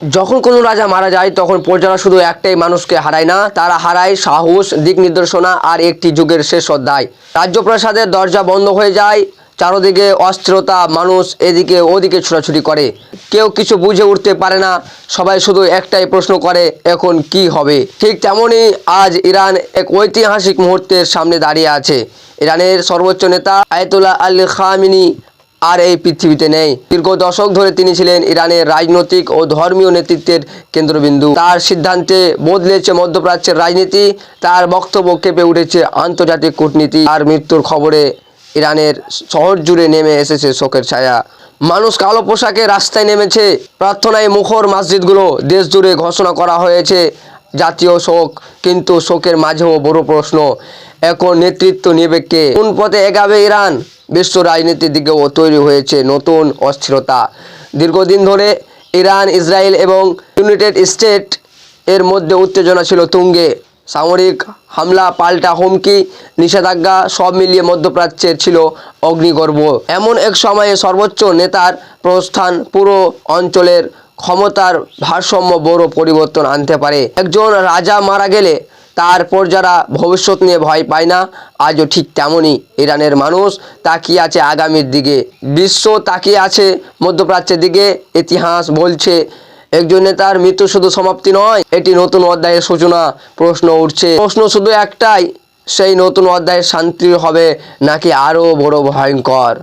যখন কোনো রাজা মারা যায় তখন প্রজারা শুধু একটাই মানুষকে হারায় না, তারা হারায় সাহস, দিক নির্দেশনা আর একটি যুগের শেষ অধ্যায়। রাজ্যপ্রাসাদের দরজা বন্ধ হয়ে যায়, চারদিকে অস্থিরতা, মানুষ এদিকে ওদিকে ছোটাছুটি করে, কেউ কিছু বুঝে উঠতে পারে না, সবাই শুধু একটাই প্রশ্ন করে, এখন কি হবে। ঠিক তেমনই আজ ইরান এক ঐতিহাসিক মুহূর্তের সামনে দাঁড়িয়ে আছে। ইরানের সর্বোচ্চ নেতা আয়াতুল্লাহ আলী খামেনি আর এই পৃথিবীতে নেই। দীর্ঘ দশক ধরে তিনি ছিলেন ইরানের রাজনৈতিক ও ধর্মীয় নেতৃত্বের কেন্দ্রবিন্দু। তার সিদ্ধান্তে বদলেছে মধ্যপ্রাচ্যের রাজনীতি, তার বক্তব্য কেঁপে উঠেছে আন্তর্জাতিক কূটনীতি। আর মৃত্যুর খবরে ইরানের শহর জুড়ে নেমে এসেছে শোকের ছায়া। মানুষ কালো পোশাকে রাস্তায় নেমেছে, প্রার্থনায় মুখর মসজিদগুলো, দেশ জুড়ে ঘোষণা করা হয়েছে জাতীয় শোক। কিন্তু শোকের মাঝেও বড় প্রশ্ন, এখন নেতৃত্ব নেবে কে? কোন পথে এগাবে ইরান? বিশ্ব রাজনীতির দিকেও তৈরি হয়েছে নতুন অস্থিরতা। দীর্ঘদিন ধরে ইরান, ইসরায়েল এবং ইউনাইটেড স্টেট এর মধ্যে উত্তেজনা ছিল তুঙ্গে। সামরিক হামলা, পাল্টা হুমকি, নিষেধাজ্ঞা, সব মিলিয়ে মধ্যপ্রাচ্যের ছিল অগ্নিগর্ভ। এমন এক সময়ে সর্বোচ্চ নেতার প্রস্থান পুরো অঞ্চলের ক্ষমতার ভারসাম্য বড় পরিবর্তন আনতে পারে। একজন রাজা মারা গেলে তার প্রজারা ভবিষ্যৎ নিয়ে ভয় পায় না। আজও ঠিক তেমনই ইরানের মানুষ তাকিয়ে আছে আগামীর দিকে, বিশ্ব তাকিয়ে আছে মধ্যপ্রাচ্যের দিকে। ইতিহাস বলছে একজন নেতার মৃত্যু শুধু সমাপ্তি নয়, এটি নতুন অধ্যায়ের সূচনা। প্রশ্ন উঠছে, প্রশ্ন শুধু একটাই, সেই নতুন অধ্যায়ের শান্তি হবে নাকি আরও বড় ভয়ঙ্কর?